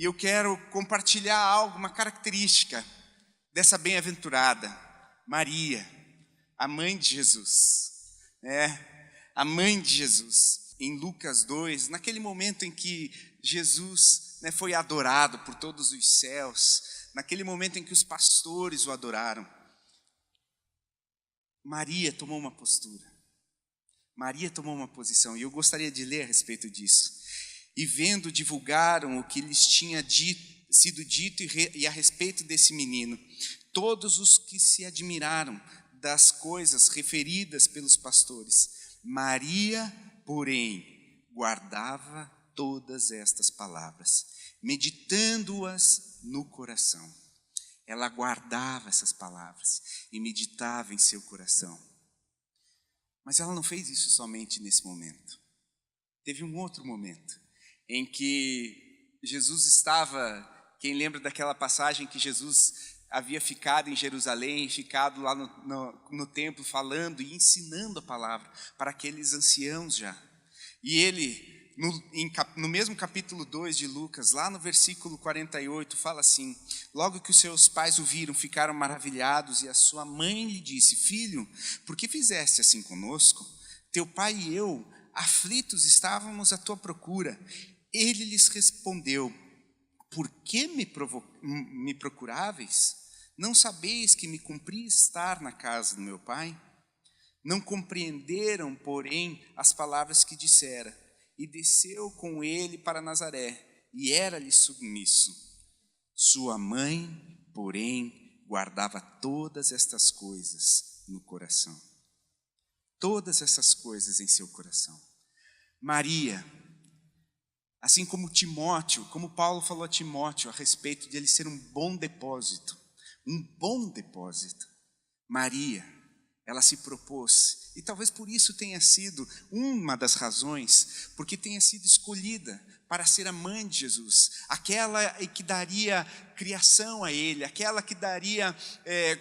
E eu quero compartilhar algo, uma característica dessa bem-aventurada, Maria, a mãe de Jesus. A mãe de Jesus, em Lucas 2, naquele momento em que Jesus foi adorado por todos os céus, naquele momento em que os pastores o adoraram, Maria tomou uma postura, Maria tomou uma posição, e eu gostaria de ler a respeito disso. E vendo, divulgaram o que lhes tinha sido dito e a respeito desse menino. Todos os que se admiraram das coisas referidas pelos pastores. Maria, porém, guardava todas estas palavras, meditando-as no coração. Ela guardava essas palavras e meditava em seu coração. Mas ela não fez isso somente nesse momento. Teve um outro momento em que Jesus estava, quem lembra daquela passagem que Jesus havia ficado em Jerusalém, ficado lá no templo falando e ensinando a palavra para aqueles anciãos já. E ele, no mesmo capítulo 2 de Lucas, lá no versículo 48, fala assim: logo que os seus pais o viram, ficaram maravilhados, e a sua mãe lhe disse: filho, por que fizeste assim conosco? Teu pai e eu, aflitos, estávamos à tua procura. Ele lhes respondeu: por que me procuráveis? Não sabeis que me cumpria estar na casa do meu pai? Não compreenderam, porém, as palavras que dissera. E desceu com ele para Nazaré, e era-lhe submisso. Sua mãe, porém, guardava todas estas coisas no coração. Todas essas coisas em seu coração. Maria, assim como Timóteo, como Paulo falou a Timóteo a respeito de ele ser um bom depósito, Maria, ela se propôs, e talvez por isso tenha sido uma das razões, porque tenha sido escolhida para ser a mãe de Jesus, aquela que daria criação a ele, aquela que daria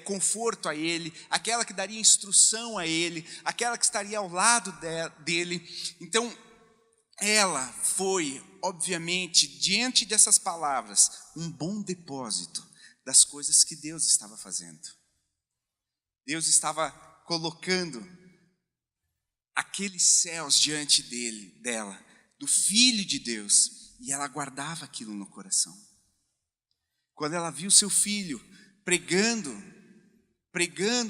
conforto a ele, aquela que daria instrução a ele, aquela que estaria ao lado dele. Então, ela foi, obviamente, diante dessas palavras, um bom depósito das coisas que Deus estava fazendo. Deus estava colocando aqueles céus diante dela, do Filho de Deus, e ela guardava aquilo no coração. Quando ela viu seu filho pregando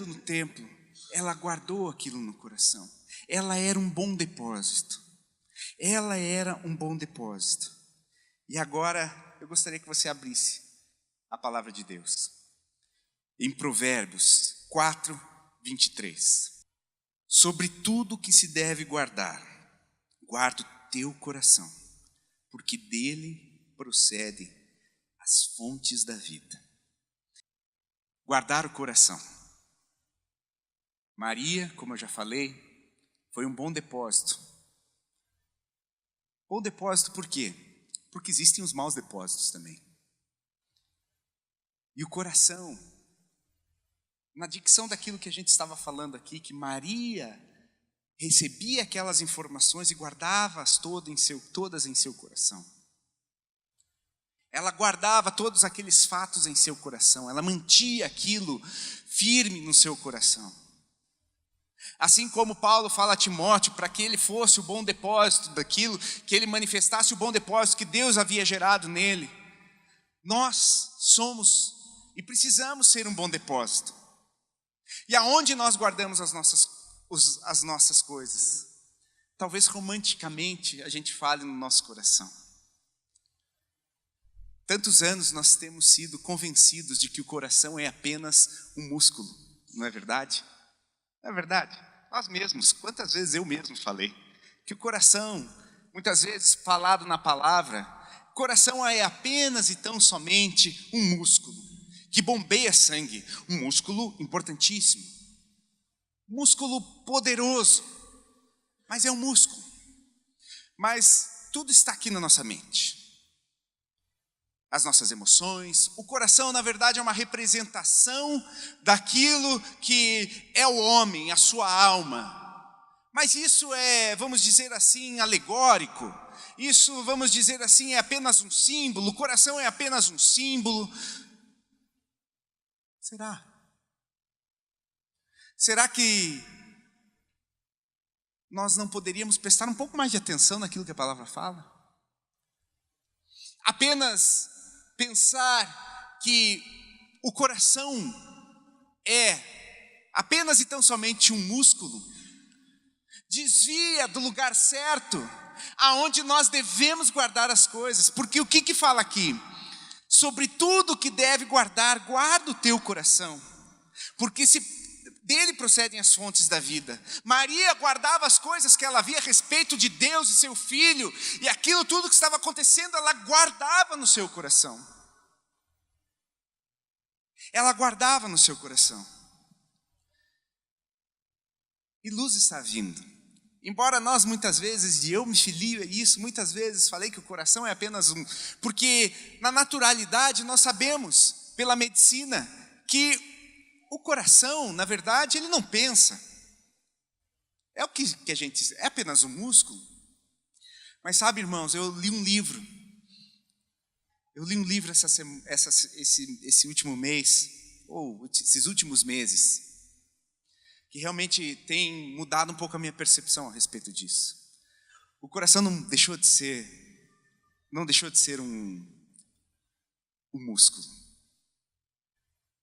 no templo, ela guardou aquilo no coração. Ela era um bom depósito. Ela era um bom depósito. E agora eu gostaria que você abrisse a palavra de Deus em Provérbios 4, 23. Sobre tudo que se deve guardar, guarda o teu coração, porque dele procedem as fontes da vida. Guardar o coração. Maria, como eu já falei, foi um bom depósito. Bom depósito por quê? Porque existem os maus depósitos também. E o coração, na dicção daquilo que a gente estava falando aqui, que Maria recebia aquelas informações e guardava-as todas em seu coração. Ela guardava todos aqueles fatos em seu coração, ela mantinha aquilo firme no seu coração. Assim como Paulo fala a Timóteo, para que ele fosse o bom depósito daquilo, que ele manifestasse o bom depósito que Deus havia gerado nele. Nós somos e precisamos ser um bom depósito. E aonde nós guardamos as nossas coisas? Talvez romanticamente a gente fale no nosso coração. Tantos anos nós temos sido convencidos de que o coração é apenas um músculo, não é verdade? Não é verdade? Nós mesmos, quantas vezes eu mesmo falei que o coração, muitas vezes falado na palavra, coração é apenas e tão somente um músculo que bombeia sangue, um músculo importantíssimo, músculo poderoso, mas é um músculo. Mas tudo está aqui na nossa mente. As nossas emoções, o coração na verdade é uma representação daquilo que é o homem, a sua alma. Mas isso é, vamos dizer assim, alegórico. Isso, vamos dizer assim, é apenas um símbolo. O coração é apenas um símbolo. Será? Será que nós não poderíamos prestar um pouco mais de atenção naquilo que a palavra fala? Apenas pensar que o coração é apenas e tão somente um músculo, desvia do lugar certo, aonde nós devemos guardar as coisas. Porque o que fala aqui? Sobre tudo que deve guardar, guarda o teu coração, porque se dele procedem as fontes da vida. Maria guardava as coisas que ela via a respeito de Deus e seu Filho, e aquilo tudo que estava acontecendo, ela guardava no seu coração. Ela guardava no seu coração. E luz está vindo. Embora nós muitas vezes, e eu me filio a isso, muitas vezes falei que o coração é apenas um, porque na naturalidade nós sabemos, pela medicina, que o coração, na verdade, ele não pensa. É o que a gente, é apenas um músculo. Mas sabe, irmãos, eu li um livro esse último mês, ou esses últimos meses, que realmente tem mudado um pouco a minha percepção a respeito disso. O coração não deixou de ser um músculo,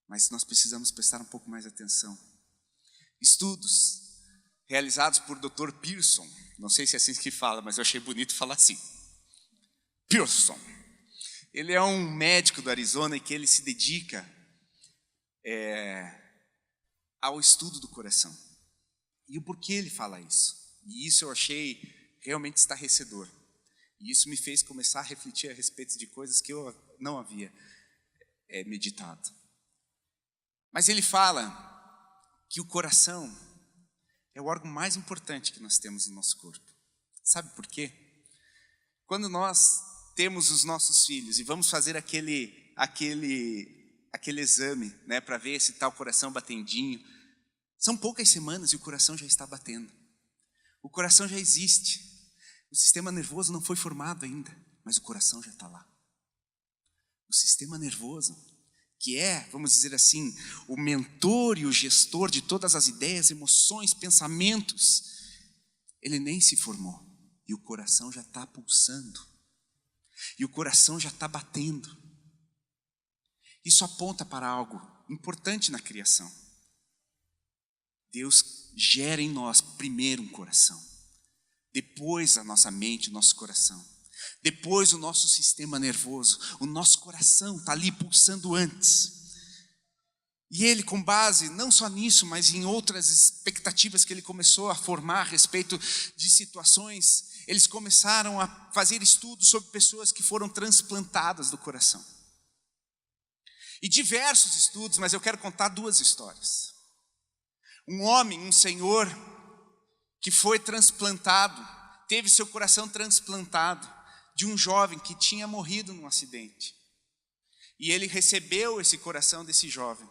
mas nós precisamos prestar um pouco mais atenção. Estudos realizados por Dr. Pearson, não sei se é assim que fala, mas eu achei bonito falar assim, Pearson. Ele é um médico do Arizona e que ele se dedica ao estudo do coração. E o porquê ele fala isso? E isso eu achei realmente estarrecedor. E isso me fez começar a refletir a respeito de coisas que eu não havia meditado. Mas ele fala que o coração é o órgão mais importante que nós temos no nosso corpo. Sabe por quê? Quando nós temos os nossos filhos e vamos fazer aquele exame, né, para ver se está o coração batendinho, são poucas semanas e o coração já está batendo. O coração já existe. O sistema nervoso não foi formado ainda, mas o coração já está lá. O sistema nervoso, que é, vamos dizer assim, o mentor e o gestor de todas as ideias, emoções, pensamentos, ele nem se formou. E o coração já está pulsando. E o coração já está batendo. Isso aponta para algo importante na criação. Deus gera em nós primeiro um coração, depois a nossa mente, o nosso coração, depois o nosso sistema nervoso. O nosso coração está ali pulsando antes. E ele, com base não só nisso, mas em outras expectativas que ele começou a formar a respeito de situações, eles começaram a fazer estudos sobre pessoas que foram transplantadas do coração. E diversos estudos, mas eu quero contar duas histórias. Um homem, um senhor, que foi transplantado, teve seu coração transplantado, de um jovem que tinha morrido num acidente. E ele recebeu esse coração desse jovem.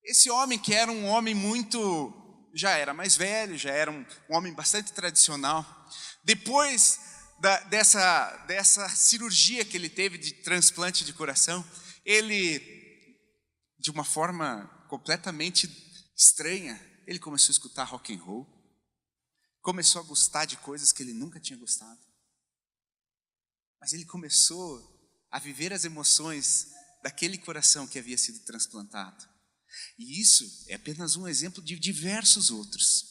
Esse homem, que era um homem já era mais velho, já era um homem bastante tradicional. Depois dessa cirurgia que ele teve de transplante de coração, ele, de uma forma completamente estranha, ele começou a escutar rock and roll, começou a gostar de coisas que ele nunca tinha gostado, mas ele começou a viver as emoções daquele coração que havia sido transplantado. E isso é apenas um exemplo de diversos outros,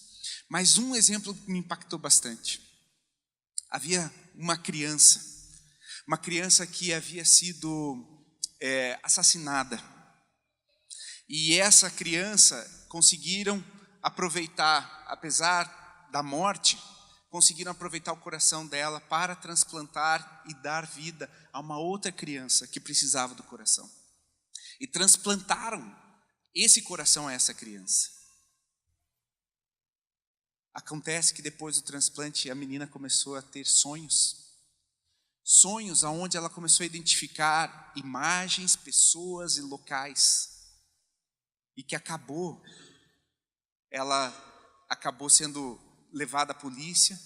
mas um exemplo que me impactou bastante. Havia uma criança que havia sido assassinada, e essa criança conseguiram aproveitar, apesar da morte, conseguiram aproveitar o coração dela para transplantar e dar vida a uma outra criança que precisava do coração. E transplantaram esse coração a essa criança. Acontece que depois do transplante a menina começou a ter sonhos aonde ela começou a identificar imagens, pessoas e locais, e que ela acabou sendo levada à polícia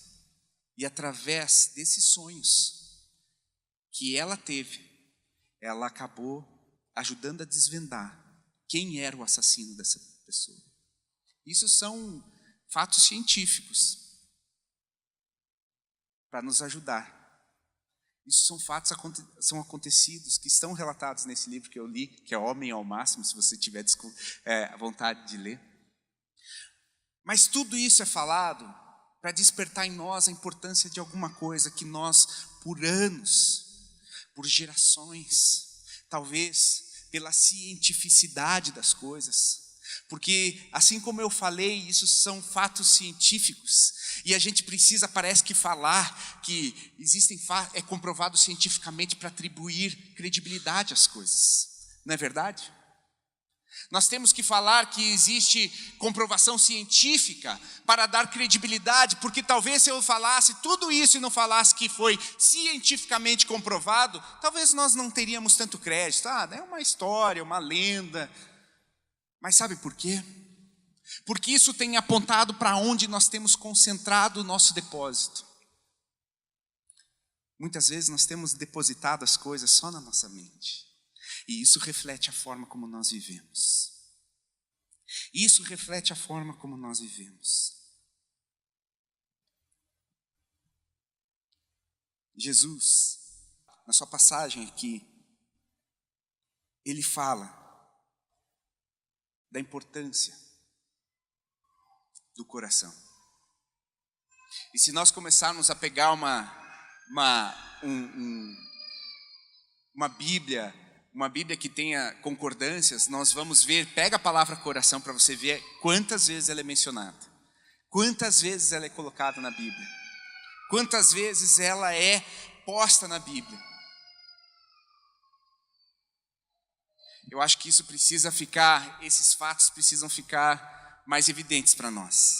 e através desses sonhos que ela teve, ela acabou ajudando a desvendar quem era o assassino dessa pessoa. Isso são fatos científicos para nos ajudar. Isso são fatos são acontecidos que estão relatados nesse livro que eu li, que é Homem ao Máximo, se você tiver vontade de ler. Mas tudo isso é falado para despertar em nós a importância de alguma coisa que nós, por anos, por gerações, talvez pela cientificidade das coisas, porque assim como eu falei, isso são fatos científicos, e a gente precisa, parece que falar que existem é comprovado cientificamente para atribuir credibilidade às coisas, não é verdade? Nós temos que falar que existe comprovação científica para dar credibilidade, porque talvez se eu falasse tudo isso e não falasse que foi cientificamente comprovado, talvez nós não teríamos tanto crédito. É uma história, uma lenda. Mas sabe por quê? Porque isso tem apontado para onde nós temos concentrado o nosso depósito. Muitas vezes nós temos depositado as coisas só na nossa mente. E isso reflete a forma como nós vivemos. Isso reflete a forma como nós vivemos. Jesus, na sua passagem aqui, ele fala da importância do coração. E se nós começarmos a pegar uma Bíblia que tenha concordâncias, nós vamos ver, pega a palavra coração para você ver quantas vezes ela é mencionada, quantas vezes ela é colocada na Bíblia, quantas vezes ela é posta na Bíblia. Eu acho que esses fatos precisam ficar mais evidentes para nós.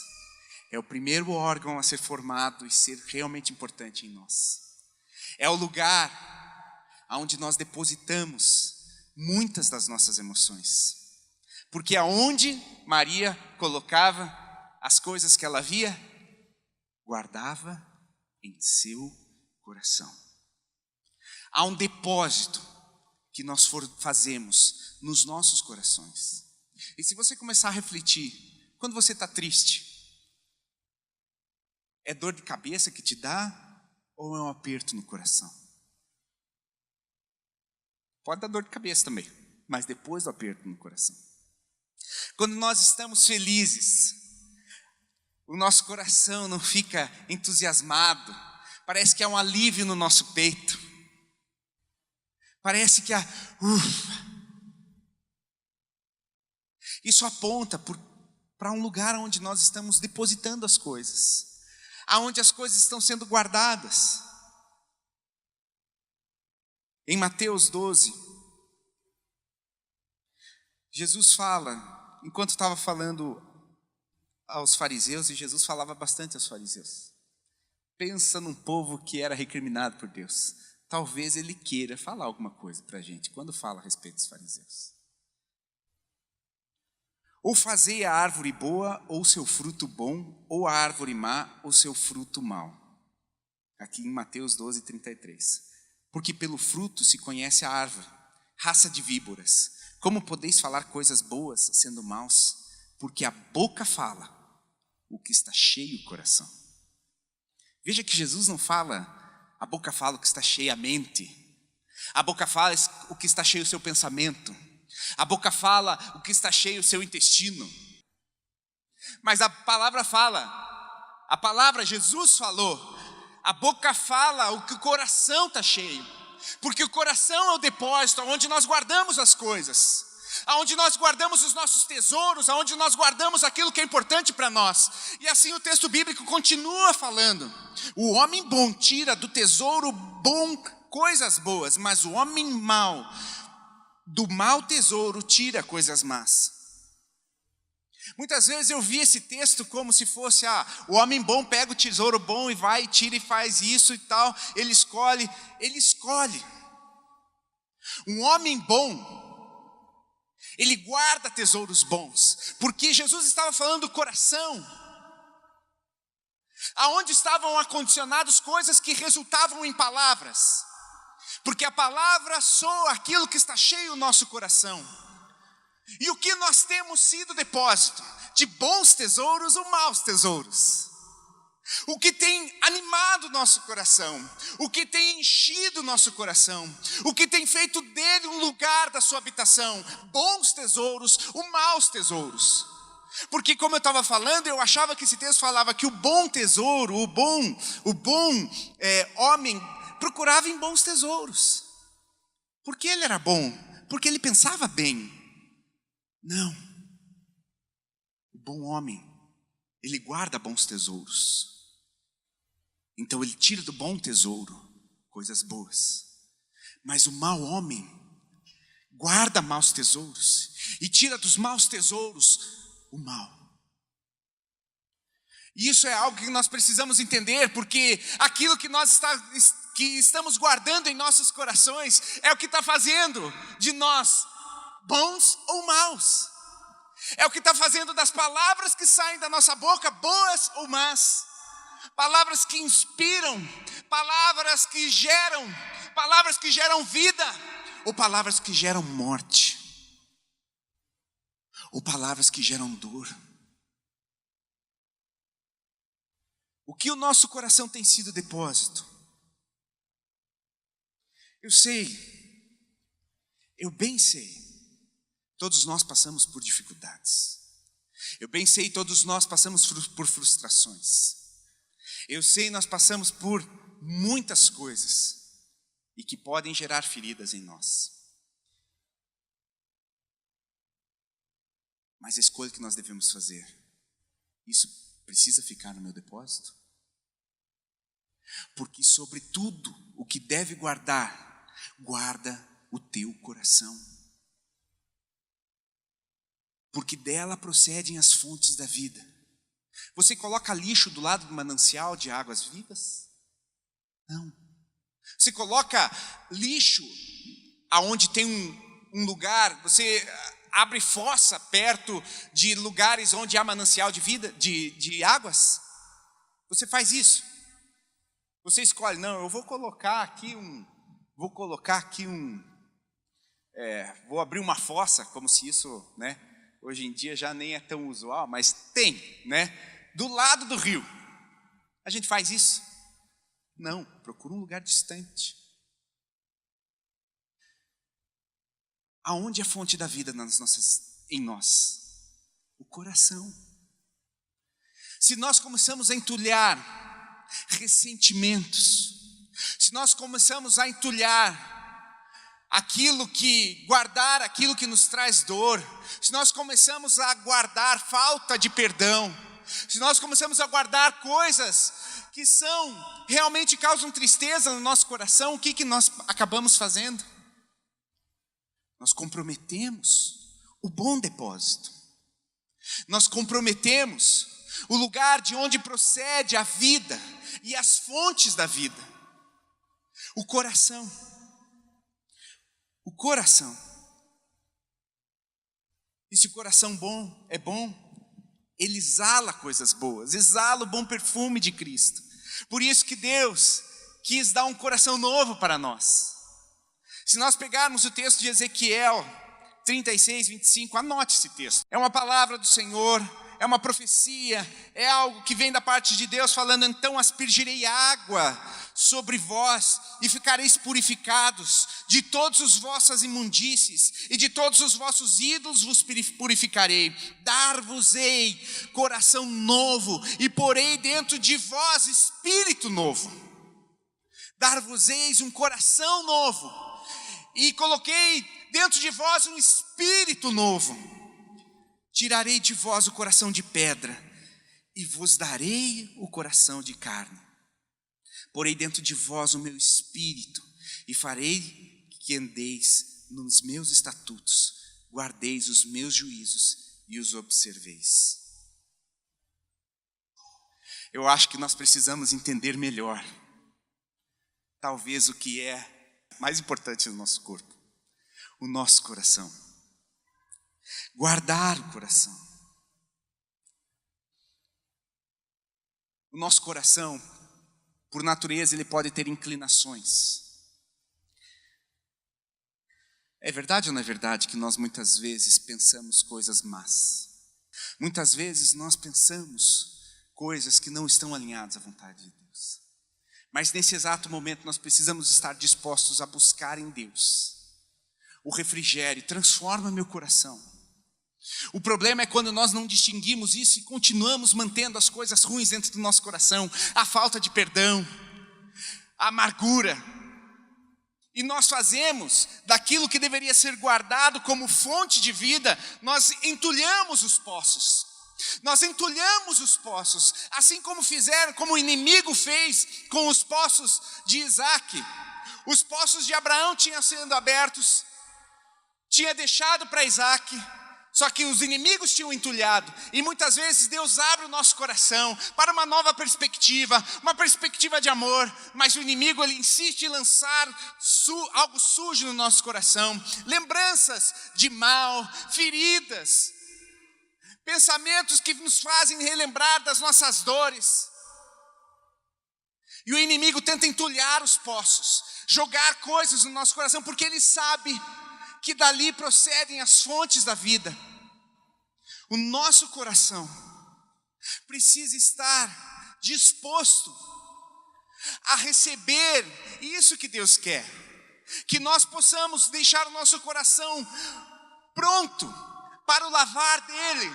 É o primeiro órgão a ser formado e ser realmente importante em nós. É o lugar onde nós depositamos muitas das nossas emoções. Porque aonde Maria colocava as coisas que ela via, guardava em seu coração. Há um depósito que nós fazemos nos nossos corações. E se você começar a refletir, quando você está triste, é dor de cabeça que te dá ou é um aperto no coração? Pode dar dor de cabeça também, mas depois do aperto no coração. Quando nós estamos felizes, o nosso coração não fica entusiasmado, parece que há um alívio no nosso peito, parece que há Isso aponta para um lugar onde nós estamos depositando as coisas, aonde as coisas estão sendo guardadas. Em Mateus 12, Jesus fala, enquanto estava falando aos fariseus, e Jesus falava bastante aos fariseus, pensa num povo que era recriminado por Deus. Talvez ele queira falar alguma coisa para a gente, quando fala a respeito dos fariseus. Ou fazei a árvore boa, ou seu fruto bom, ou a árvore má, ou seu fruto mau. Aqui em Mateus 12, 33. Porque pelo fruto se conhece a árvore, raça de víboras. Como podeis falar coisas boas sendo maus? Porque a boca fala o que está cheio o coração. Veja que Jesus não fala, a boca fala o que está cheia a mente. A boca fala o que está cheio o seu pensamento. A boca fala o que está cheio o seu intestino. Mas a palavra Jesus falou, a boca fala o que o coração está cheio. Porque o coração é o depósito onde nós guardamos as coisas, aonde nós guardamos os nossos tesouros, aonde nós guardamos aquilo que é importante para nós. E assim o texto bíblico continua falando, o homem bom tira do tesouro bom coisas boas, mas o homem mau, do mau tesouro tira coisas más. Muitas vezes eu vi esse texto como se fosse, o homem bom pega o tesouro bom e vai, e tira e faz isso e tal, ele escolhe. Um homem bom, ele guarda tesouros bons, porque Jesus estava falando do coração. aonde estavam acondicionadas coisas que resultavam em palavras, porque a palavra soa aquilo que está cheio no nosso coração. E o que nós temos sido depósito de bons tesouros ou maus tesouros? O que tem animado nosso coração, o que tem enchido nosso coração, o que tem feito dele um lugar da sua habitação, bons tesouros ou maus tesouros. Porque como eu estava falando, eu achava que esse texto falava que o bom tesouro, o bom homem procurava em bons tesouros. Por que ele era bom? Porque ele pensava bem. Não. O bom homem, ele guarda bons tesouros. Então ele tira do bom tesouro coisas boas. Mas o mau homem guarda maus tesouros e tira dos maus tesouros o mal. E isso é algo que nós precisamos entender, porque aquilo que nós estamos guardando em nossos corações é o que está fazendo de nós bons ou maus. É o que está fazendo das palavras que saem da nossa boca boas ou más. Palavras que inspiram, palavras que geram vida, ou palavras que geram morte, ou palavras que geram dor. O que o nosso coração tem sido depósito? Eu bem sei, todos nós passamos por dificuldades. Eu bem sei, todos nós passamos por frustrações. Eu sei, nós passamos por muitas coisas e que podem gerar feridas em nós. Mas a escolha que nós devemos fazer, isso precisa ficar no meu depósito? Porque sobre tudo o que deve guardar, guarda o teu coração. Porque dela procedem as fontes da vida. Você coloca lixo do lado do manancial de águas vivas? Não. Você coloca lixo aonde tem um lugar, você abre fossa perto de lugares onde há manancial de vida, de águas? Você faz isso? Você escolhe, não, eu vou abrir uma fossa, como se isso, né? Hoje em dia já nem é tão usual, mas tem, né? Do lado do rio. A gente faz isso? Não, procura um lugar distante. Aonde é a fonte da vida em nós? O coração. Se nós começamos a entulhar ressentimentos, se nós começamos a entulhar guardar aquilo que nos traz dor, se nós começamos a guardar falta de perdão, se nós começamos a guardar coisas que realmente causam tristeza no nosso coração, o que nós acabamos fazendo? Nós comprometemos o bom depósito. Nós comprometemos o lugar de onde procede a vida e as fontes da vida. O coração. O coração. E se o coração é bom, ele exala coisas boas, exala o bom perfume de Cristo. Por isso que Deus quis dar um coração novo para nós. Se nós pegarmos o texto de Ezequiel 36, 25, anote esse texto. É uma palavra do Senhor, é uma profecia, é algo que vem da parte de Deus falando: então aspergirei água sobre vós e ficareis purificados, de todas as vossas imundícies e de todos os vossos ídolos vos purificarei, dar-vos-ei coração novo e porei dentro de vós espírito novo. Dar-vos-eis um coração novo e coloquei dentro de vós um espírito novo. Tirarei de vós o coração de pedra e vos darei o coração de carne. Porei dentro de vós o meu espírito e farei que andeis nos meus estatutos, guardeis os meus juízos e os observeis. Eu acho que nós precisamos entender melhor, talvez, o que é mais importante no nosso corpo: o nosso coração. Guardar o coração. O nosso coração, por natureza, ele pode ter inclinações. É verdade ou não é verdade que nós muitas vezes pensamos coisas más? Muitas vezes nós pensamos coisas que não estão alinhadas à vontade de Deus. Mas nesse exato momento nós precisamos estar dispostos a buscar em Deus o refrigério. Transforma meu coração. O problema é quando nós não distinguimos isso e continuamos mantendo as coisas ruins dentro do nosso coração, a falta de perdão, a amargura. E nós fazemos daquilo que deveria ser guardado como fonte de vida, nós entulhamos os poços. Nós entulhamos os poços, assim como o inimigo fez com os poços de Isaac. Os poços de Abraão tinham sido abertos, tinha deixado para Isaac, só que os inimigos tinham entulhado. E muitas vezes Deus abre o nosso coração para uma nova perspectiva, uma perspectiva de amor, mas o inimigo ele insiste em lançar algo sujo no nosso coração, lembranças de mal, feridas, pensamentos que nos fazem relembrar das nossas dores. E o inimigo tenta entulhar os poços, jogar coisas no nosso coração, porque ele sabe que dali procedem as fontes da vida. O nosso coração precisa estar disposto a receber isso que Deus quer. Que nós possamos deixar o nosso coração pronto para o lavar dele,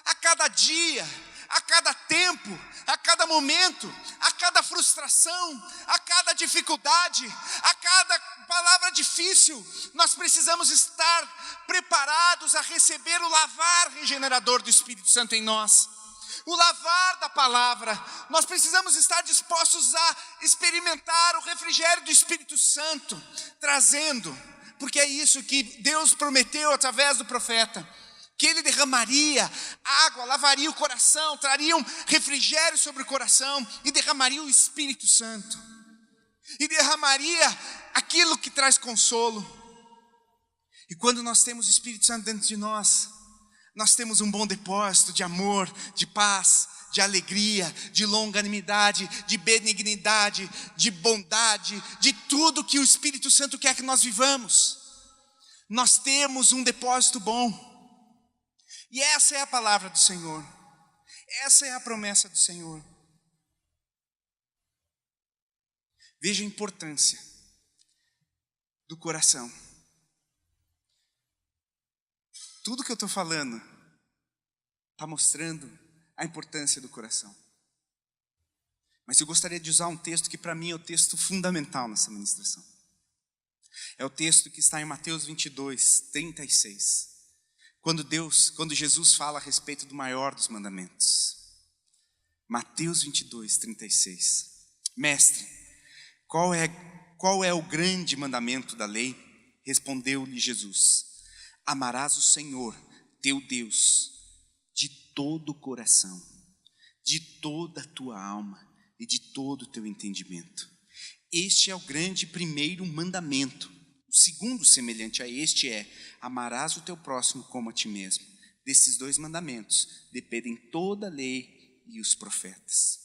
a cada dia, a cada tempo, a cada momento, a cada frustração, a cada dificuldade, a cada palavra difícil. Nós precisamos estar preparados a receber o lavar regenerador do Espírito Santo em nós, o lavar da palavra. Nós precisamos estar dispostos a experimentar o refrigério do Espírito Santo, trazendo, porque é isso que Deus prometeu através do profeta, que ele derramaria água, lavaria o coração, traria um refrigério sobre o coração e derramaria o Espírito Santo. E derramaria aquilo que traz consolo. E quando nós temos o Espírito Santo dentro de nós, nós temos um bom depósito de amor, de paz, de alegria, de longanimidade, de benignidade, de bondade, de tudo que o Espírito Santo quer que nós vivamos. Nós temos um depósito bom. E essa é a palavra do Senhor. Essa é a promessa do Senhor. Veja a importância do coração. Tudo que eu estou falando está mostrando a importância do coração. Mas eu gostaria de usar um texto que para mim é o texto fundamental nessa ministração. É o texto que está em Mateus 22, 36. Quando Jesus fala a respeito do maior dos mandamentos. Mateus 22, 36. Mestre, qual é o grande mandamento da lei? Respondeu-lhe Jesus: amarás o Senhor, teu Deus, de todo o coração, de toda a tua alma e de todo o teu entendimento. Este é o grande primeiro mandamento. O segundo, semelhante a este, é: amarás o teu próximo como a ti mesmo. Desses dois mandamentos dependem toda a lei e os profetas.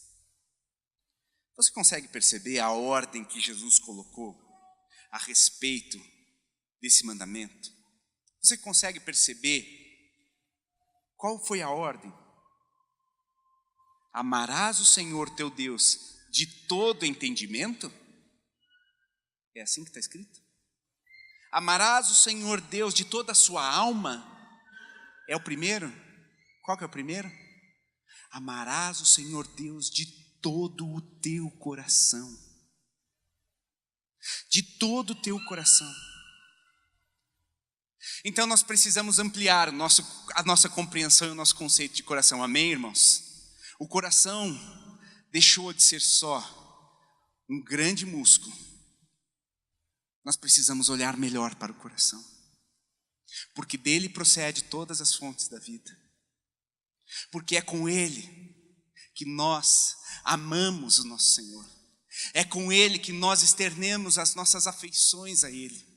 Você consegue perceber a ordem que Jesus colocou a respeito desse mandamento? Você consegue perceber qual foi a ordem? Amarás o Senhor teu Deus de todo entendimento? É assim que está escrito? Amarás o Senhor Deus de toda a sua alma? É o primeiro? Qual que é o primeiro? Amarás o Senhor Deus de todo o teu coração. De todo o teu coração. Então nós precisamos ampliar a nossa compreensão e o nosso conceito de coração. Amém, irmãos? O coração deixou de ser só um grande músculo. Nós precisamos olhar melhor para o coração, porque dele procede todas as fontes da vida, porque é com ele que nós amamos o nosso Senhor, é com ele que nós externemos as nossas afeições a ele,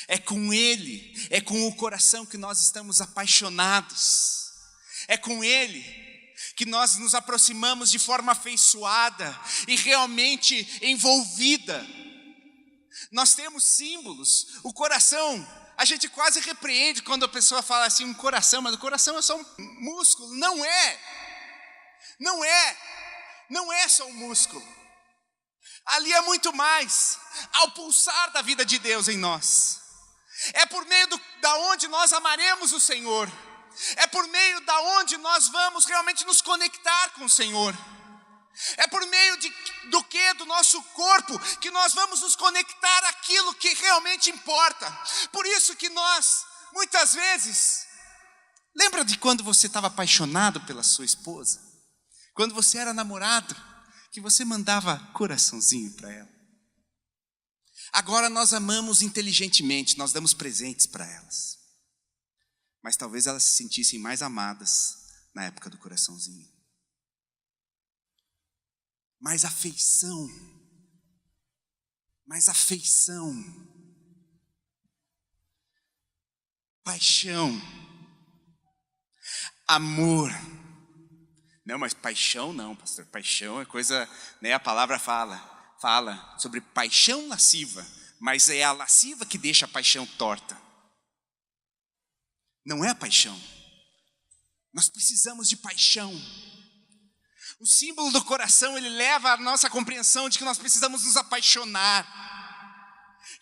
é com ele, é com o coração que nós estamos apaixonados, é com ele que nós nos aproximamos de forma afeiçoada e realmente envolvida. Nós temos símbolos, o coração, a gente quase repreende quando a pessoa fala assim, um coração, mas o coração é só um músculo. Não é só um músculo. Ali é muito mais, ao pulsar da vida de Deus em nós. É por meio da onde nós amaremos o Senhor. É por meio da onde nós vamos realmente nos conectar com o Senhor. É por meio do nosso corpo, que nós vamos nos conectar àquilo que realmente importa. Por isso que nós, muitas vezes, lembra de quando você estava apaixonado pela sua esposa? Quando você era namorado, que você mandava coraçãozinho para ela. Agora nós amamos inteligentemente, nós damos presentes para elas. Mas talvez elas se sentissem mais amadas na época do coraçãozinho. Mais afeição, paixão, amor. Não, mas paixão não, pastor, paixão é coisa, né? A palavra fala sobre paixão lasciva, mas é a lasciva que deixa a paixão torta. Não é a paixão. Nós precisamos de paixão. O símbolo do coração, ele leva a nossa compreensão de que nós precisamos nos apaixonar,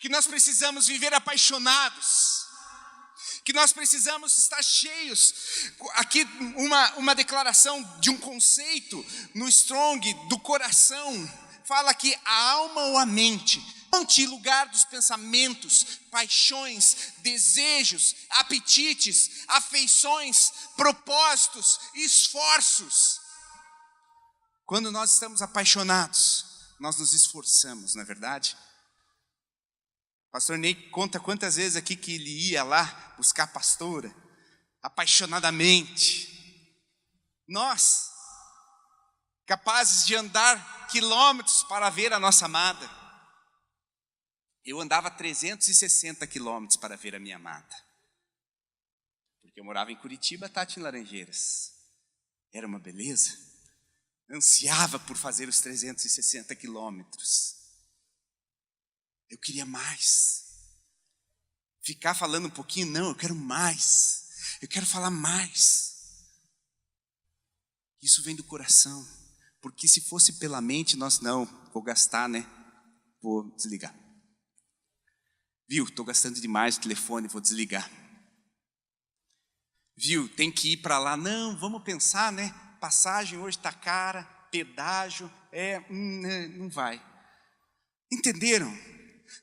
que nós precisamos viver apaixonados, que nós precisamos estar cheios. Aqui uma declaração de um conceito no Strong do coração, fala que a alma ou a mente, fonte e lugar dos pensamentos, paixões, desejos, apetites, afeições, propósitos e esforços. Quando nós estamos apaixonados, nós nos esforçamos, não é verdade? O pastor Ney conta quantas vezes aqui que ele ia lá buscar a pastora, apaixonadamente. Nós, capazes de andar quilômetros para ver a nossa amada. Eu andava 360 quilômetros para ver a minha amada. Porque eu morava em Curitiba, Tati, em Laranjeiras. Era uma beleza. Ansiava por fazer os 360 quilômetros. Eu queria mais. Ficar falando um pouquinho, não, eu quero mais. Eu quero falar mais. Isso vem do coração. Porque se fosse pela mente, nós não, vou gastar, né? Vou desligar. Viu, estou gastando demais o telefone, vou desligar. Viu, tem que ir para lá. Não, vamos pensar, né? Passagem hoje está cara, pedágio, não vai. Entenderam?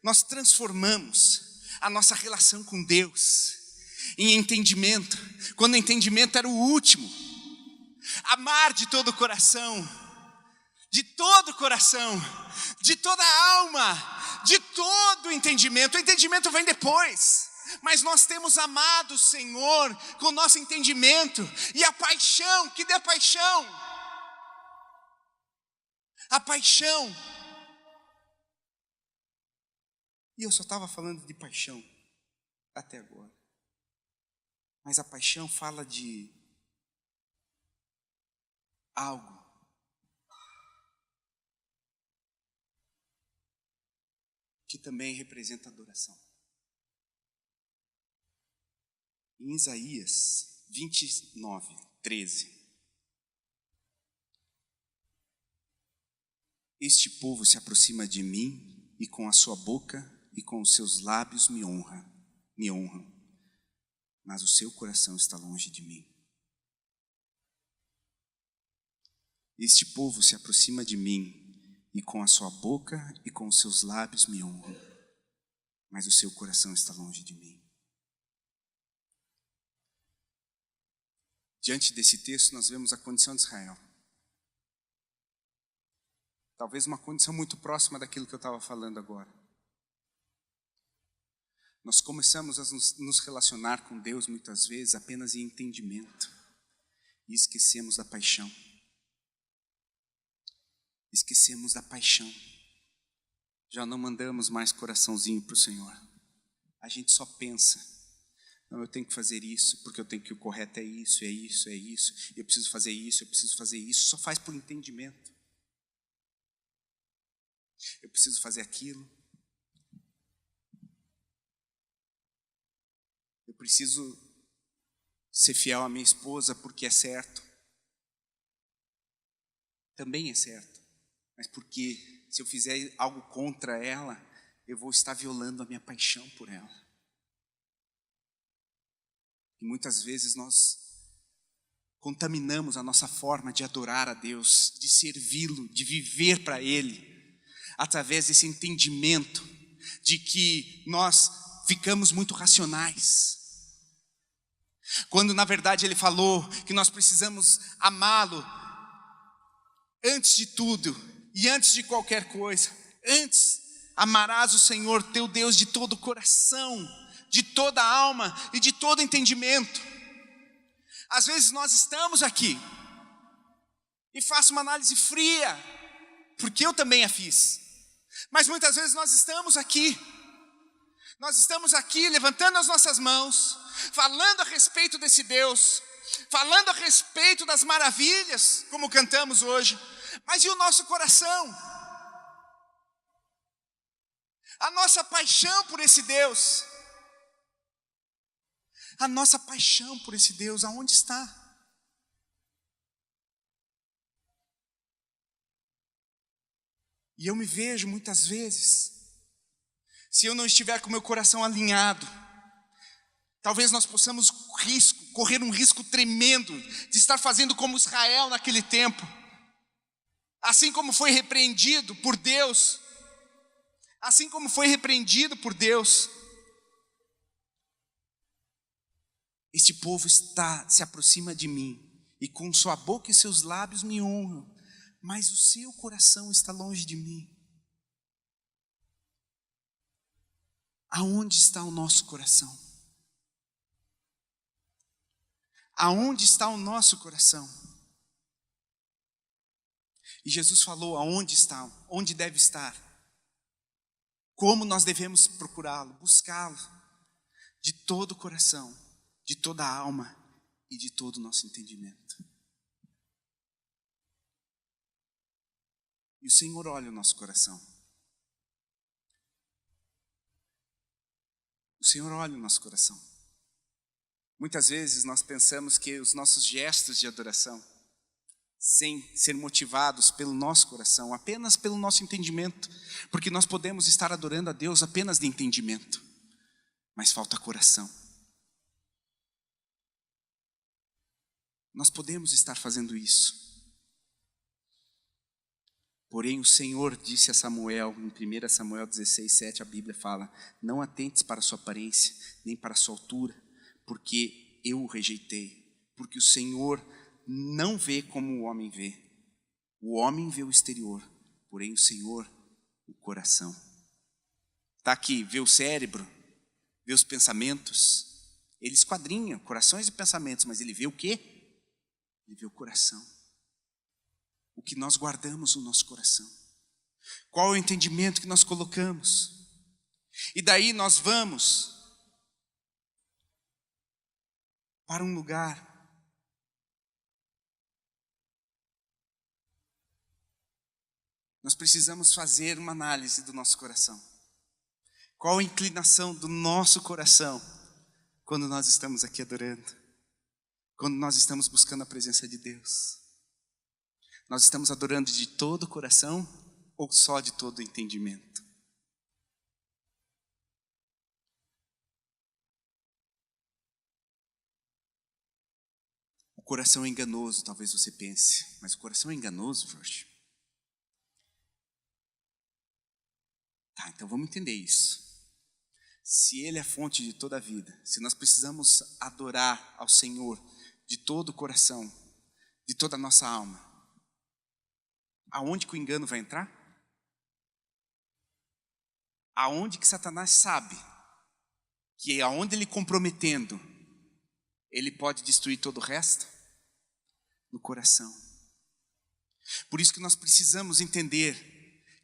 Nós transformamos a nossa relação com Deus em entendimento, quando o entendimento era o último. Amar de todo o coração, de todo o coração, de toda a alma, de todo o entendimento. O entendimento vem depois. Mas nós temos amado o Senhor com o nosso entendimento. E a paixão, que dê paixão. A paixão. E eu só estava falando de paixão até agora. Mas a paixão fala de algo que também representa adoração. Em Isaías 29, 13. Este povo se aproxima de mim e com a sua boca e com os seus lábios me honram, mas o seu coração está longe de mim. Este povo se aproxima de mim e com a sua boca e com os seus lábios me honram, mas o seu coração está longe de mim. Diante desse texto, nós vemos a condição de Israel. Talvez uma condição muito próxima daquilo que eu estava falando agora. Nós começamos a nos relacionar com Deus muitas vezes apenas em entendimento. E esquecemos da paixão. Esquecemos da paixão. Já não mandamos mais coraçãozinho para o Senhor. A gente só pensa. Não, eu tenho que fazer isso, porque eu tenho que o correto é isso, é isso, é isso. Eu preciso fazer isso, eu preciso fazer isso. Só faz por entendimento. Eu preciso fazer aquilo. Eu preciso ser fiel à minha esposa porque é certo. Também é certo. Mas porque se eu fizer algo contra ela, eu vou estar violando a minha paixão por ela. E muitas vezes nós contaminamos a nossa forma de adorar a Deus, de servi-lo, de viver para Ele, através desse entendimento de que nós ficamos muito racionais. Quando na verdade Ele falou que nós precisamos amá-lo antes de tudo e antes de qualquer coisa. Antes, amarás o Senhor teu Deus de todo o coração, de toda a alma e de todo entendimento. Às vezes nós estamos aqui e faço uma análise fria, porque eu também a fiz. Mas muitas vezes nós estamos aqui levantando as nossas mãos, falando a respeito desse Deus, falando a respeito das maravilhas, como cantamos hoje. Mas e o nosso coração? A nossa paixão por esse Deus? A nossa paixão por esse Deus, aonde está? E eu me vejo muitas vezes, se eu não estiver com o meu coração alinhado, talvez nós possamos correr um risco tremendo de estar fazendo como Israel naquele tempo. Assim como foi repreendido por Deus, este povo se aproxima de mim, e com sua boca e seus lábios me honram, mas o seu coração está longe de mim. Aonde está o nosso coração? Aonde está o nosso coração? E Jesus falou aonde está, onde deve estar. Como nós devemos procurá-lo, buscá-lo, de todo o coração, de toda a alma e de todo o nosso entendimento. E o Senhor olha o nosso coração. O Senhor olha o nosso coração. Muitas vezes nós pensamos que os nossos gestos de adoração, sem ser motivados pelo nosso coração, apenas pelo nosso entendimento, porque nós podemos estar adorando a Deus apenas de entendimento, mas falta coração. Nós podemos estar fazendo isso. Porém o Senhor disse a Samuel, em 1 Samuel 16:7, a Bíblia fala: não atentes para a sua aparência, nem para a sua altura, porque eu o rejeitei. Porque o Senhor não vê como o homem vê. O homem vê o exterior, porém o Senhor o coração. Está aqui, vê o cérebro, vê os pensamentos. Ele esquadrinha corações e pensamentos, mas ele vê o quê? Ele vê o coração. O que nós guardamos no nosso coração. Qual é o entendimento que nós colocamos? E daí nós vamos para um lugar nós precisamos fazer uma análise do nosso coração. Qual a inclinação do nosso coração quando nós estamos aqui adorando? Quando nós estamos buscando a presença de Deus? Nós estamos adorando de todo o coração ou só de todo o entendimento? O coração é enganoso, talvez você pense, mas o coração é enganoso, Jorge? Tá, então vamos entender isso. Se Ele é a fonte de toda a vida, se nós precisamos adorar ao Senhor de todo o coração, de toda a nossa alma, aonde que o engano vai entrar? Aonde que Satanás sabe que aonde ele comprometendo, ele pode destruir todo o resto? No coração. Por isso que nós precisamos entender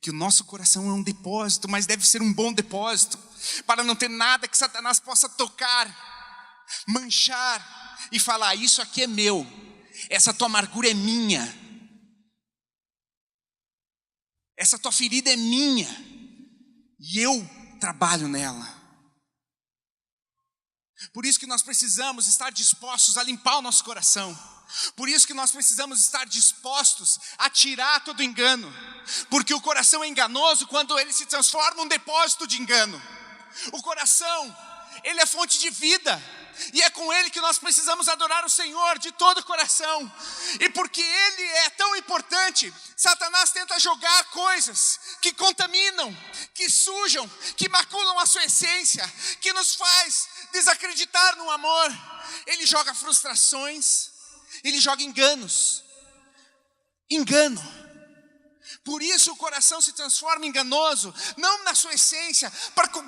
que o nosso coração é um depósito, mas deve ser um bom depósito, para não ter nada que Satanás possa tocar, manchar e falar: isso aqui é meu, essa tua amargura é minha, essa tua ferida é minha, e eu trabalho nela. Por isso que nós precisamos estar dispostos a limpar o nosso coração. Por isso que nós precisamos estar dispostos a tirar todo engano. Porque o coração é enganoso quando ele se transforma num depósito de engano. O coração, ele é fonte de vida. E é com ele que nós precisamos adorar o Senhor de todo o coração. E porque ele é tão importante, Satanás tenta jogar coisas que contaminam, que sujam, que maculam a sua essência, que nos faz desacreditar no amor. Ele joga frustrações, ele joga enganos. Engano. Por isso o coração se transforma enganoso, não na sua essência,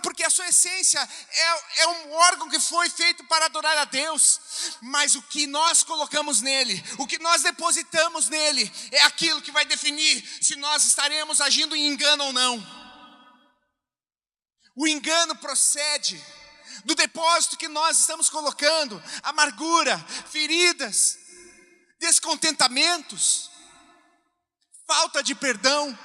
porque a sua essência é um órgão que foi feito para adorar a Deus, mas o que nós colocamos nele, o que nós depositamos nele, é aquilo que vai definir se nós estaremos agindo em engano ou não. O engano procede do depósito que nós estamos colocando, amargura, feridas, descontentamentos, falta de perdão.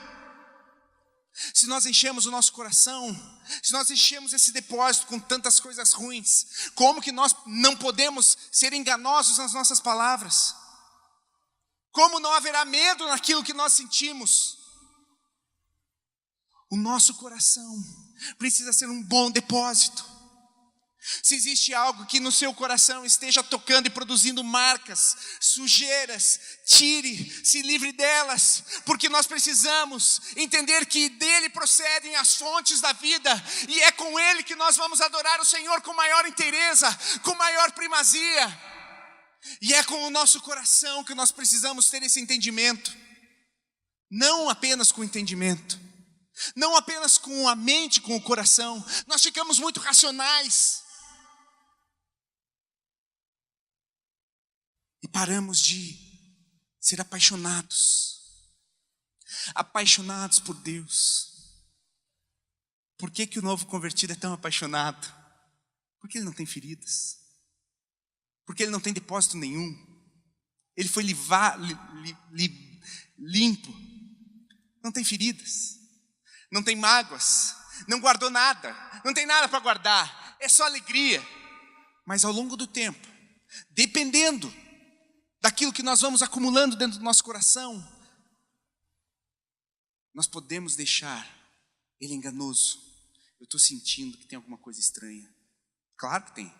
Se nós enchemos o nosso coração, se nós enchemos esse depósito com tantas coisas ruins, como que nós não podemos ser enganosos nas nossas palavras? Como não haverá medo naquilo que nós sentimos? O nosso coração precisa ser um bom depósito. Se existe algo que no seu coração esteja tocando e produzindo marcas, sujeiras, tire, se livre delas, porque nós precisamos entender que dele procedem as fontes da vida, e é com ele que nós vamos adorar o Senhor com maior inteireza, com maior primazia, e é com o nosso coração que nós precisamos ter esse entendimento, não apenas com o entendimento, não apenas com a mente, com o coração. Nós ficamos muito racionais, e paramos de ser apaixonados por Deus. Por que o novo convertido é tão apaixonado? Porque ele não tem feridas, porque ele não tem depósito nenhum, ele foi limpo, não tem feridas, não tem mágoas, não guardou nada, não tem nada para guardar, é só alegria. Mas ao longo do tempo, dependendo daquilo que nós vamos acumulando dentro do nosso coração, nós podemos deixar ele enganoso. Eu estou sentindo que tem alguma coisa estranha. Claro que tem.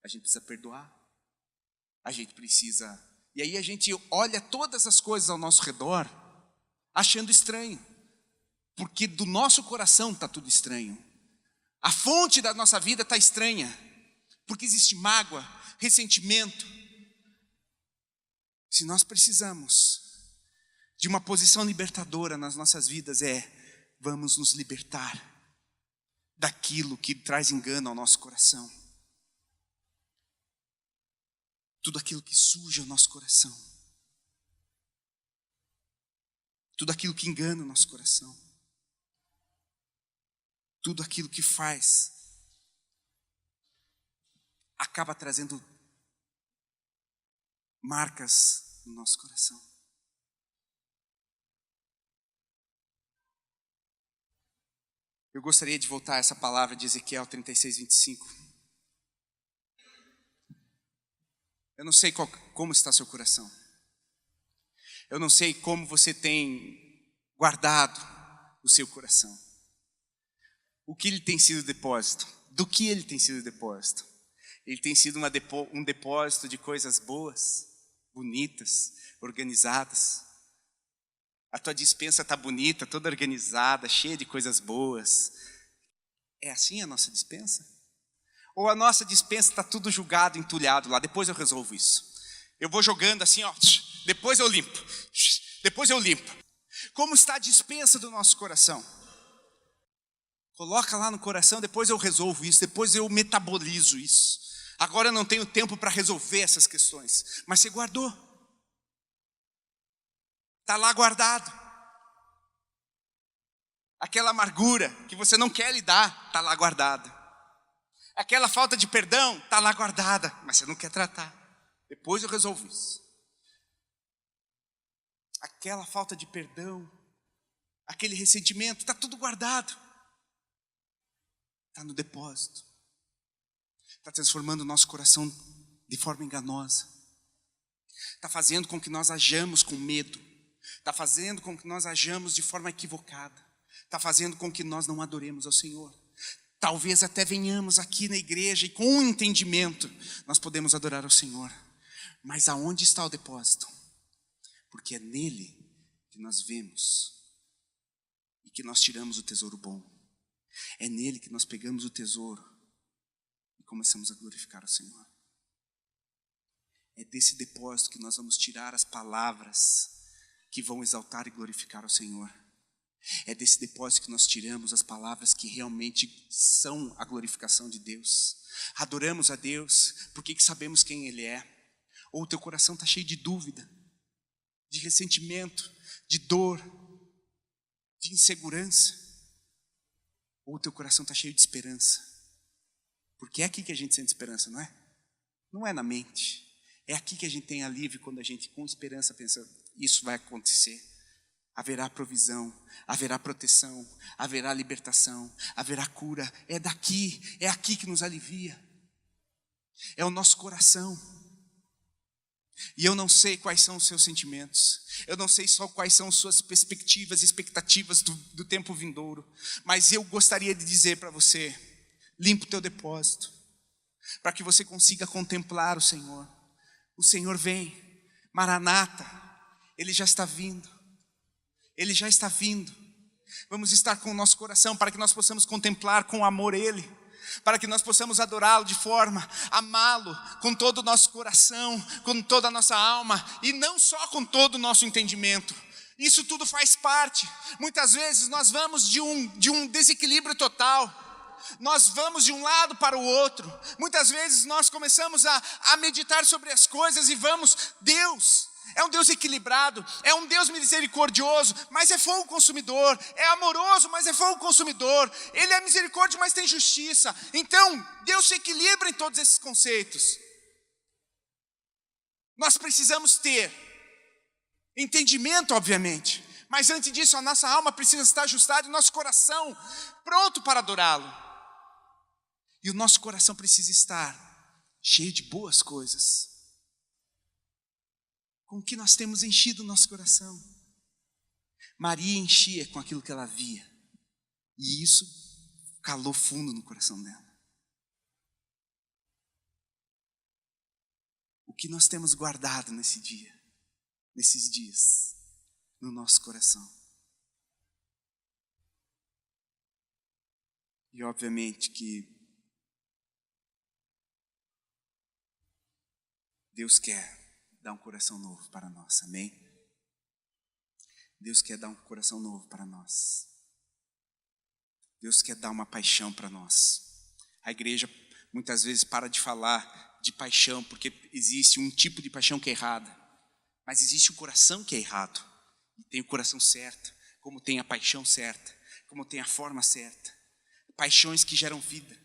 A gente precisa perdoar. A gente precisa... E aí a gente olha todas as coisas ao nosso redor achando estranho, porque do nosso coração está tudo estranho. A fonte da nossa vida está estranha, porque existe mágoa, ressentimento. Se nós precisamos de uma posição libertadora nas nossas vidas, vamos nos libertar daquilo que traz engano ao nosso coração. Tudo aquilo que suja o nosso coração. Tudo aquilo que engana o nosso coração. Tudo aquilo que acaba trazendo marcas no nosso coração. Eu gostaria de voltar a essa palavra de Ezequiel 36:25. Eu não sei como está seu coração. Eu não sei como você tem guardado o seu coração. O que ele tem sido depósito? Do que ele tem sido depósito? Ele tem sido um depósito de coisas boas, bonitas, organizadas. A tua despensa está bonita, toda organizada, cheia de coisas boas. É assim a nossa despensa? Ou a nossa despensa está tudo julgado, entulhado lá? Depois eu resolvo isso. Eu vou jogando assim, ó, depois eu limpo. Depois eu limpo. Como está a despensa do nosso coração? Coloca lá no coração, depois eu resolvo isso, depois eu metabolizo isso. Agora eu não tenho tempo para resolver essas questões. Mas você guardou. Está lá guardado. Aquela amargura que você não quer lidar, está lá guardada. Aquela falta de perdão está lá guardada, mas você não quer tratar. Depois eu resolvo isso. Aquela falta de perdão, aquele ressentimento, está tudo guardado. Está no depósito. Está transformando o nosso coração de forma enganosa. Está fazendo com que nós hajamos com medo. Está fazendo com que nós hajamos de forma equivocada. Está fazendo com que nós não adoremos ao Senhor. Talvez até venhamos aqui na igreja e com entendimento nós podemos adorar ao Senhor. Mas aonde está o depósito? Porque é nele que nós vemos e que nós tiramos o tesouro bom. É nele que nós pegamos o tesouro e começamos a glorificar o Senhor. É desse depósito que nós vamos tirar as palavras que vão exaltar e glorificar o Senhor. É desse depósito que nós tiramos as palavras que realmente são a glorificação de Deus. Adoramos a Deus porque sabemos quem Ele é. Ou o teu coração está cheio de dúvida, de ressentimento, de dor, de insegurança. Ou o teu coração está cheio de esperança. Porque é aqui que a gente sente esperança, não é? Não é na mente. É aqui que a gente tem alívio quando a gente com esperança pensa, isso vai acontecer. Haverá provisão, haverá proteção, haverá libertação, haverá cura. É daqui, é aqui que nos alivia. É o nosso coração. E eu não sei quais são os seus sentimentos. Eu não sei só quais são as suas perspectivas e expectativas do tempo vindouro. Mas eu gostaria de dizer para você, limpa o teu depósito, para que você consiga contemplar o Senhor. O Senhor vem, Maranata, Ele já está vindo. Ele já está vindo. Vamos estar com o nosso coração para que nós possamos contemplar com amor Ele, para que nós possamos adorá-lo de forma, amá-lo com todo o nosso coração, com toda a nossa alma e não só com todo o nosso entendimento. Isso tudo faz parte. Muitas vezes nós vamos de um desequilíbrio total. Nós vamos de um lado para o outro. Muitas vezes nós começamos a meditar sobre as coisas e vamos, Deus é um Deus equilibrado, é um Deus misericordioso, mas é fogo consumidor, é amoroso, mas é fogo consumidor, Ele é misericórdia, mas tem justiça. Então, Deus se equilibra em todos esses conceitos. Nós precisamos ter entendimento, obviamente, mas antes disso, a nossa alma precisa estar ajustada e o nosso coração pronto para adorá-lo. E o nosso coração precisa estar cheio de boas coisas. Com o que nós temos enchido o nosso coração. Maria enchia com aquilo que ela via. E isso calou fundo no coração dela. O que nós temos guardado nesses dias, no nosso coração. E obviamente que Deus quer dar um coração novo para nós, amém? Deus quer dar um coração novo para nós. Deus quer dar uma paixão para nós. A igreja muitas vezes para de falar de paixão, porque existe um tipo de paixão que é errada. Mas existe um coração que é errado. E tem o coração certo, como tem a paixão certa, como tem a forma certa. Paixões que geram vida,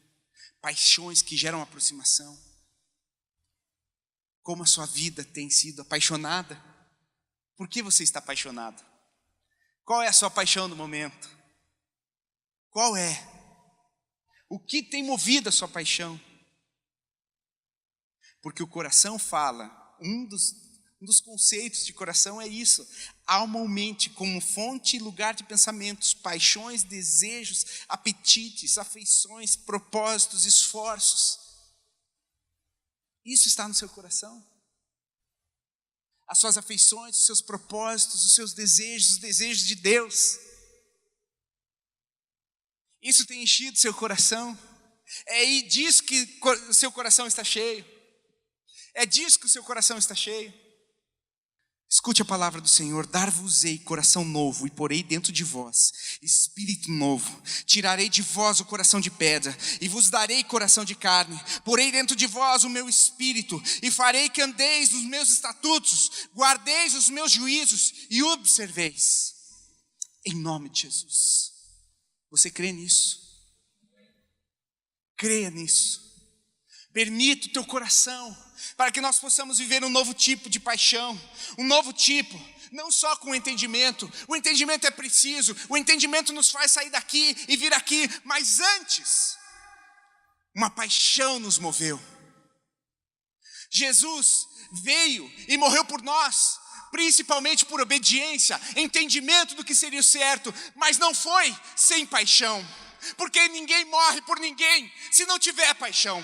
paixões que geram aproximação. Como a sua vida tem sido apaixonada? Por que você está apaixonado? Qual é a sua paixão no momento? Qual é? O que tem movido a sua paixão? Porque o coração fala, um dos conceitos de coração é isso. Alma ou mente como fonte e lugar de pensamentos, paixões, desejos, apetites, afeições, propósitos, esforços. Isso está no seu coração. As suas afeições, os seus propósitos, os seus desejos, os desejos de Deus. Isso tem enchido seu coração. É disso que o seu coração está cheio. É disso que o seu coração está cheio. Escute a palavra do Senhor: dar-vos-ei coração novo e porei dentro de vós espírito novo. Tirarei de vós o coração de pedra e vos darei coração de carne. Porei dentro de vós o meu espírito e farei que andeis nos meus estatutos, guardeis os meus juízos e observeis. Em nome de Jesus. Você crê nisso? Creia nisso. Permita o teu coração, para que nós possamos viver um novo tipo de paixão, um novo tipo, não só com o entendimento é preciso, o entendimento nos faz sair daqui e vir aqui, mas antes, uma paixão nos moveu. Jesus veio e morreu por nós, principalmente por obediência, entendimento do que seria o certo, mas não foi sem paixão, porque ninguém morre por ninguém se não tiver paixão.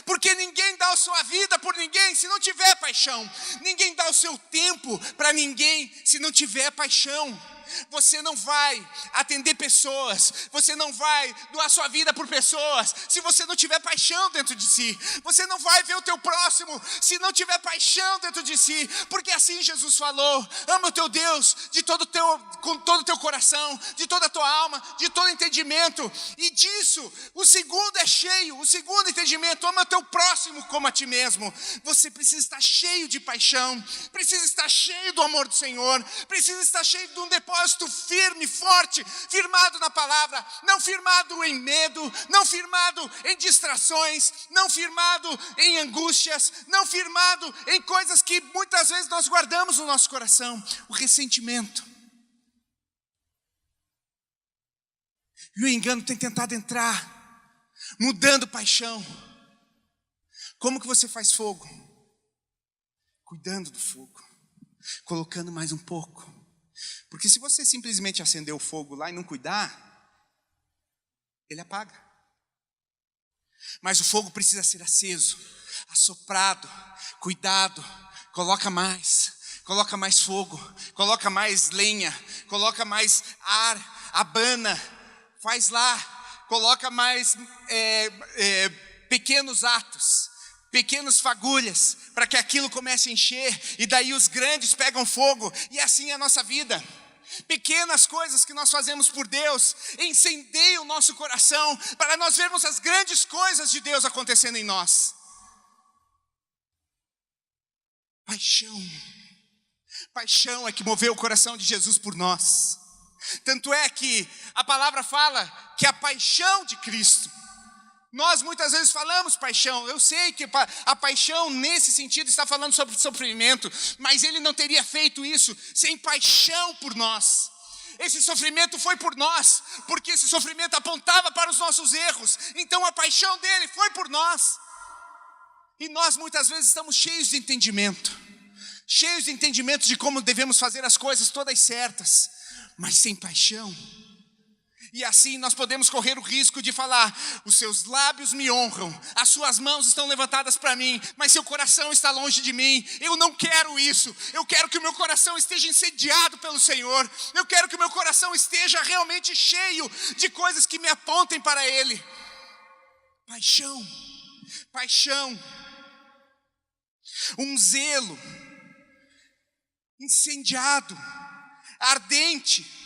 Porque ninguém dá a sua vida por ninguém se não tiver paixão. Ninguém dá o seu tempo para ninguém se não tiver paixão. Você não vai atender pessoas, você não vai doar sua vida por pessoas se você não tiver paixão dentro de si. Você não vai ver o teu próximo se não tiver paixão dentro de si. Porque assim Jesus falou: ama o teu Deus com todo o teu coração, de toda a tua alma, de todo entendimento. E disso, o segundo é cheio, o segundo entendimento: ama o teu próximo como a ti mesmo. Você precisa estar cheio de paixão, precisa estar cheio do amor do Senhor, precisa estar cheio de um depósito firme, forte, firmado na palavra, não firmado em medo, não firmado em distrações, não firmado em angústias, não firmado em coisas que muitas vezes nós guardamos no nosso coração. O ressentimento e o engano tem tentado entrar, mudando paixão. Como que você faz fogo? Cuidando do fogo, colocando mais um pouco. Porque se você simplesmente acender o fogo lá e não cuidar, ele apaga. Mas o fogo precisa ser aceso, assoprado, cuidado. Coloca mais fogo, coloca mais lenha, coloca mais ar, abana, faz lá, coloca mais pequenos atos, pequenas fagulhas, para que aquilo comece a encher, e daí os grandes pegam fogo, e assim é a nossa vida. Pequenas coisas que nós fazemos por Deus incendeiam o nosso coração, para nós vermos as grandes coisas de Deus acontecendo em nós. Paixão é que moveu o coração de Jesus por nós. Tanto é que a palavra fala que a paixão de Cristo, nós muitas vezes falamos paixão, eu sei que a paixão nesse sentido está falando sobre sofrimento, mas ele não teria feito isso sem paixão por nós. Esse sofrimento foi por nós, porque esse sofrimento apontava para os nossos erros, então a paixão dele foi por nós. E nós muitas vezes estamos cheios de entendimento de como devemos fazer as coisas todas certas, mas sem paixão. E assim nós podemos correr o risco de falar: os seus lábios me honram, as suas mãos estão levantadas para mim, mas seu coração está longe de mim. Eu não quero isso. Eu quero que o meu coração esteja incendiado pelo Senhor. Eu quero que o meu coração esteja realmente cheio de coisas que me apontem para Ele. Paixão, um zelo incendiado, ardente.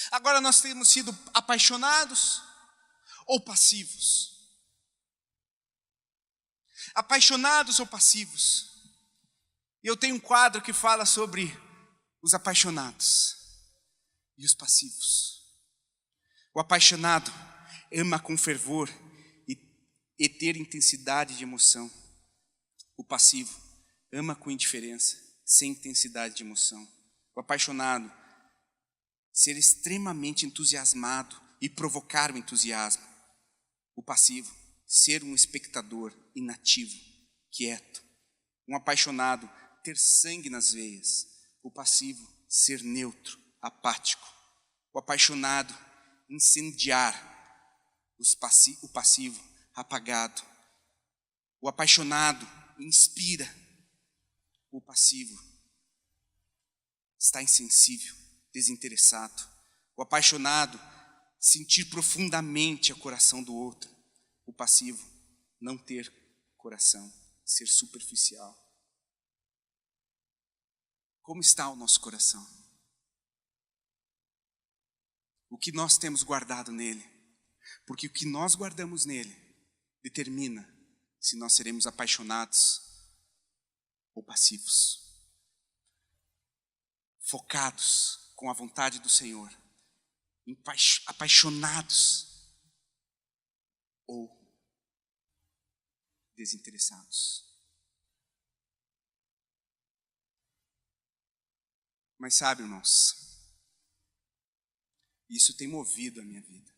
Agora nós temos sido apaixonados ou passivos? Apaixonados ou passivos? E eu tenho um quadro que fala sobre os apaixonados e os passivos. O apaixonado ama com fervor e ter intensidade de emoção. O passivo ama com indiferença, sem intensidade de emoção. O apaixonado, ser extremamente entusiasmado e provocar o entusiasmo. O passivo, ser um espectador inativo, quieto. Um apaixonado, ter sangue nas veias. O passivo, ser neutro, apático. O apaixonado, incendiar. O passivo, apagado. O apaixonado, inspira. O passivo está insensível, desinteressado. O apaixonado, sentir profundamente o coração do outro. O passivo, não ter coração, ser superficial. Como está o nosso coração? O que nós temos guardado nele? Porque o que nós guardamos nele determina se nós seremos apaixonados ou passivos, focados com a vontade do Senhor, apaixonados ou desinteressados. Mas sabe, irmãos, isso tem movido a minha vida.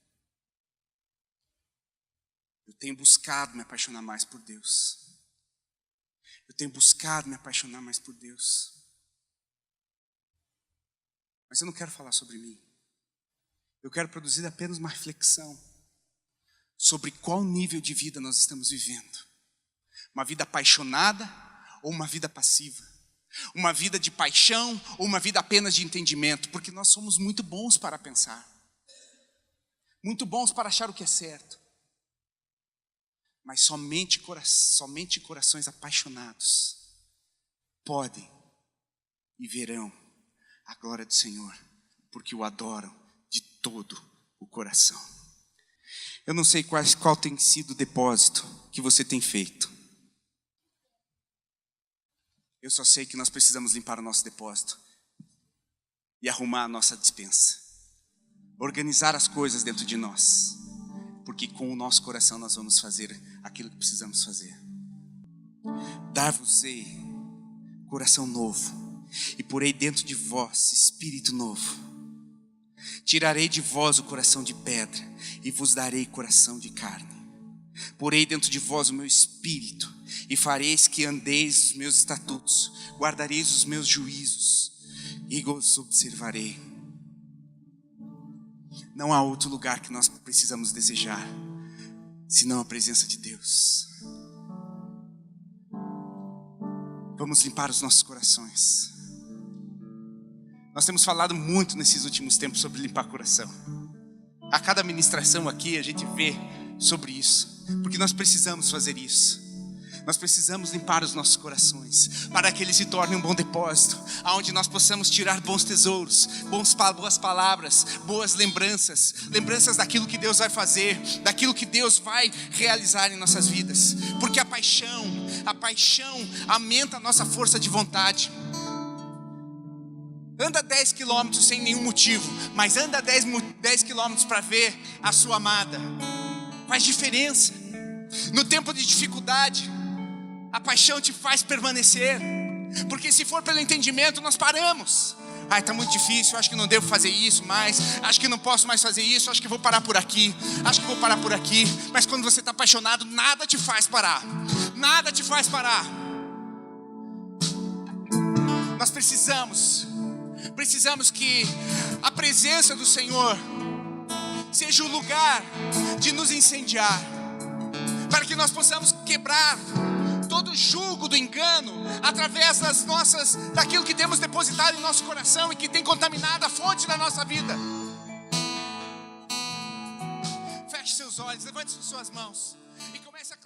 Eu tenho buscado me apaixonar mais por Deus. Eu tenho buscado me apaixonar mais por Deus. Mas eu não quero falar sobre mim. Eu quero produzir apenas uma reflexão sobre qual nível de vida nós estamos vivendo. Uma vida apaixonada ou uma vida passiva? Uma vida de paixão ou uma vida apenas de entendimento? Porque nós somos muito bons para pensar. Muito bons para achar o que é certo. Mas somente corações apaixonados podem e verão a glória do Senhor, porque o adoram de todo o coração. Eu não sei qual tem sido o depósito que você tem feito. Eu só sei que nós precisamos limpar o nosso depósito e arrumar a nossa despensa. Organizar as coisas dentro de nós. Porque com o nosso coração nós vamos fazer aquilo que precisamos fazer. Dar-vos-ei coração novo, e porei dentro de vós espírito novo. Tirarei de vós o coração de pedra, e vos darei coração de carne. Porei dentro de vós o meu espírito, e fareis que andeis os meus estatutos, guardareis os meus juízos, e os observarei. Não há outro lugar que nós precisamos desejar, senão a presença de Deus. Vamos limpar os nossos corações. Nós temos falado muito nesses últimos tempos sobre limpar coração. A cada ministração aqui a gente vê sobre isso, porque nós precisamos fazer isso. Nós precisamos limpar os nossos corações, para que eles se tornem um bom depósito, aonde nós possamos tirar bons tesouros, boas palavras, boas lembranças daquilo que Deus vai fazer, daquilo que Deus vai realizar em nossas vidas. Porque a paixão aumenta a nossa força de vontade. Anda 10 quilômetros sem nenhum motivo, mas anda 10 quilômetros para ver a sua amada. Faz diferença. No tempo de dificuldade, a paixão te faz permanecer. Porque se for pelo entendimento, nós paramos. Está muito difícil, acho que não devo fazer isso mais, acho que não posso mais fazer isso, acho que vou parar por aqui, Mas quando você está apaixonado, nada te faz parar. Nada te faz parar. Nós precisamos que a presença do Senhor seja o lugar de nos incendiar, para que nós possamos quebrar todo o jugo do engano, através daquilo que temos depositado em nosso coração e que tem contaminado a fonte da nossa vida. Feche seus olhos, levante suas mãos e comece a